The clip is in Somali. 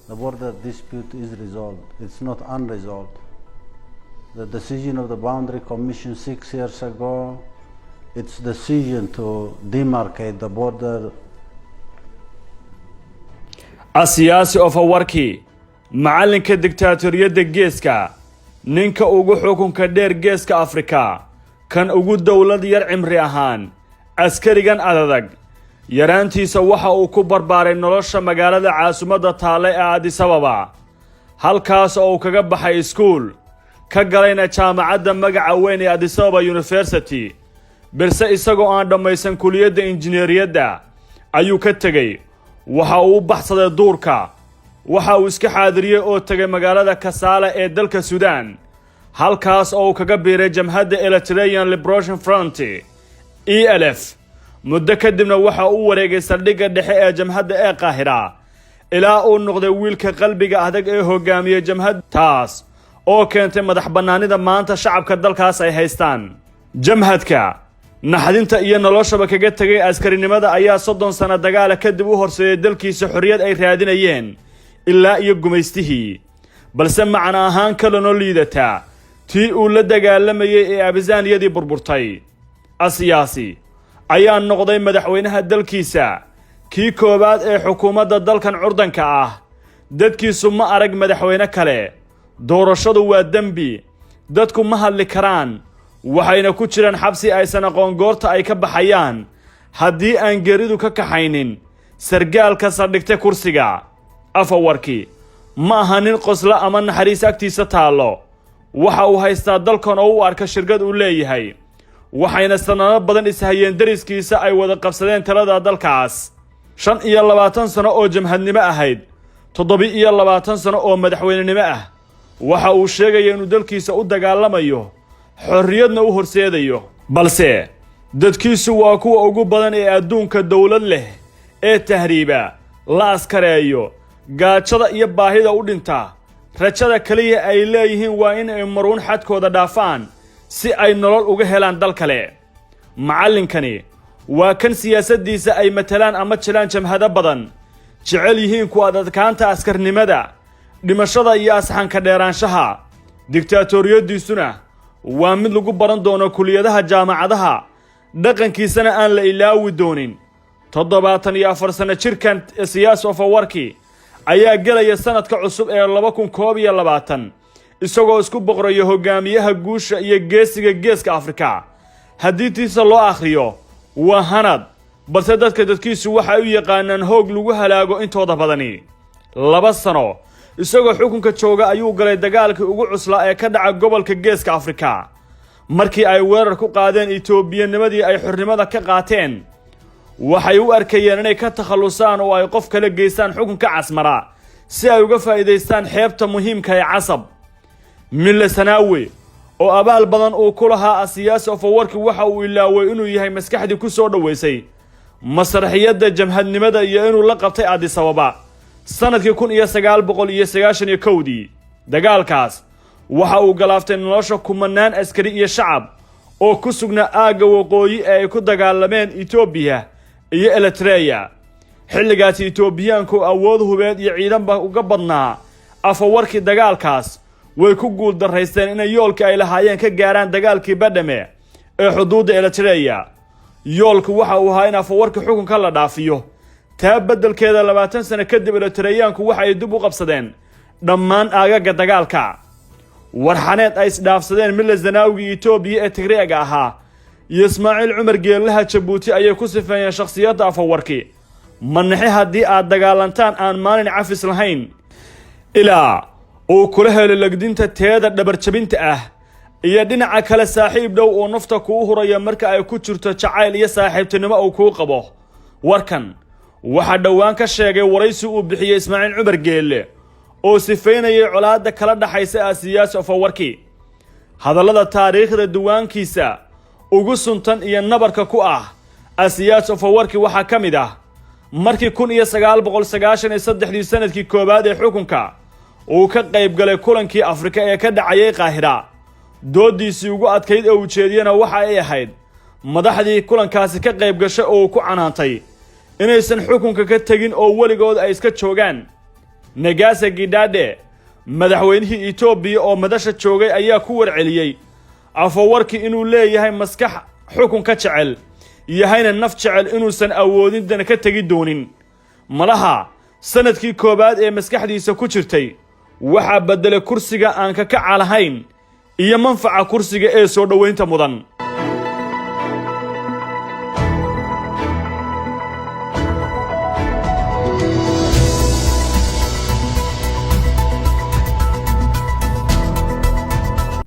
the border dispute is resolved. It's not unresolved. The decision of the Boundary Commission 6 years ago, its decision to demarcate the border. Asiyaasi Afwerki, macalinka diktatoriyadda geeska, ninka ugu xukunka dheer geeska Afrika, kan ugu dawlad yar cimri ahaan, askarigan adadag, yaraantiisa waxa uu ku barbaaray nolosha magaalada caasimadda taale ee Addis Ababa, halkaas oo uu kaga baxay iskuul, ka galayna jaamacadda magaca weyn ee Addis Ababa University, balse isagoo aan dhammaysan kuliyadda injineeriyadda ayuu ka tegay. waxa uu baxsaday duurka, waxa uu iska xaadiriyay oo tagay magaalada Kasaala ee dalka Suudaan, halkaas oo uu kaga biiray jamhadda Eritrean Liberation Front ELF. muddo kadibna waxa uu wareegay saldhigga dhexe ee jamhadda ee Qaahira, ilaa uu noqday wiilka qalbiga adag ee hogaamiyay jamhadda taas oo keentay madax bannaanida maanta shacabka dalkaas ay haystaan. jamhadka naxdinta iyo noloshaba kaga tagay askarinimada ayaa 30 sano dagaal kadib u horseeyay dalkiisa xorriyad ay raadinayeen ilaa iyo gumaystihii, balse macna ahaan kala noo liidata tii uu la dagaalamayay ee abizaaniyadii burburtay. asiyaasi ayaa noqday madaxweynaha dalkiisa, kii koobaad ee xukuumadda dalkan curdanka ah. dadkiisu ma arag madaxweyne kale. doorashadu waa dembi, dadku ma hadli karaan, waxayna ku jiraan xabsi aysan aqoon goorta ay ka baxayaan haddii aan geeridu ka kaxaynin sargaalka saldhigtay kursiga. Afwerki ma aha nin qosla ama naxariis agtiisa taallo, waxa uu haystaa dalkan oo u arka shirkad uu leeyahay, waxayna sanado badan ishayeen dariskiisa ay wada qabsadeen talada dalkaas. 25 sano oo jamhadnimo ahayd, 27 sano oo madaxweynenimo ah. waxa uu sheegay inuu dalkiisa u dagaalamayo xorriyadna u horseedayo, balse dadkiisu waa kuwa ugu badan ee adduunka dawlad leh ee tahriiba, la askareeyo, gaajada iyo baahida u dhinta. rajada kaliya ay leeyihiin waa in ay maruun xadkooda dhaafaan si ay nolol uga helaan dal kale. macallinkani waa kan siyaasaddiisa ay matalaan ama jilaan jamhado badan, jecel yihiin ku adadkaanta askarnimada, dhimashada iyo asxanka dheeraanshaha. diktatoriyadiisuna waa mid lagu baran doono kuliyadaha jaamacadaha, dhaqankiisana aan la ilaawi doonin. 74 sano jirkan Asiyaasi Afwerki ayaa galaya sanadka cusub ee 2021 isagoo isku boqoraya hogaamiyaha guusha iyo geesiga geeska Afrika. haddii tiisa loo akhriyo waa hanad, balse dadkiisu waxay u yaqaanaan hoog lagu halaago intooda badani. 2 sano isagoo xukunka jooga ayuu galay dagaalkii ugu cuslaa ee ka dhaca gobolka geeska Afrika, markii ay weerar ku qaadeen Itoobiyaanimadii ay xornimada ka qaateen. waxay u arkayeen inay ka takhalusaan oo ay qof kale geystaan xukunka Casmara si ay uga faa'iideystaan xeebta muhiimka ee Casab. Mille Zanaawi oo abaal badan uu ku lahaa Asiyaasi Afwerki waxa uu ilaaway inuu yahay maskaxdii ku soo dhaweysay masraxiyadda jamhadnimada iyo inuu la qabtay Addis Ababa sanadkii 1991. dagaalkaas waxa uu galaaftay nolosha kumanaan askari iyo shacab oo ku sugnaa aagga waqooyi ee ay ku dagaalameen Itoobiya iyo Eritrea. xilligaas Itoobiyaanku awood hubeed iyo ciidanba uga badnaa. Afwerki dagaalkaas way ku guul daraysteen inay yoolka ay lahaayeen ka gaaraan dagaalkii Badame ee xuduudda Eritrea. yoolku waxa uu ahaa in Afwerki xukunka la dhaafiyo, taa beddelkeeda 20 sano kadib Eritreaanku waxa ay dib u qabsadeen dhammaan aagaga dagaalka. warxaneed ay isdhaafsadeen Mille Zanaawi Itoobiya ee Tigreega ahaa iyo Ismaaciil Cumar Geelaha Jabuuti ayay ku sifeeyeen shakhsiyadda Afwerki. manaxi haddii aad dagaalantaan aan maalin cafis lahayn, ilaa uu kula helo lagdinta teeda dhabarjabinta ah iyo dhinaca kale saaxiib dhow oo nafta kuu huraya marka ay ku jirto jacayl iyo saaxiibtinimo uu kuu qabo. warkan waxa dhawaan ka sheegay waraysi uu bixiyay Ismaaciil Cumar Geele oo sifeynayay colaadda kala dhaxaysa Asiyaasi Afwerki. hadallada taariikhda duwaankiisa ugu suntan iyo nabarka ku ah Asiyaasi Afwerki waxaa ka mid ah markii 1993 sanadkii koobaad ee xukunka uu ka qayb galay kulankii Afrika ee ka dhacay Qaahira. doodiisii ugu adkayd ee ujeediyana waxa ay ahayd madaxdii kulankaasi ka qayb gashay oo ku canaantay inaysan xukunka ka tagin oo weligood ay iska joogaan. Negase Gidade madaxweynihii Itoobiya oo madasha joogay ayaa ku warceliyay Afwerki inuu leeyahay maskax xukun ka jecel yahayna naf jecel inuusan awoodin dana ka tagi doonin malaha sanadkii koobaad ee maskaxdiisa ku jirtay waxa bedelay kursiga aan ka kaca lahayn iyo manfaca kursiga ee soo dhaweynta mudan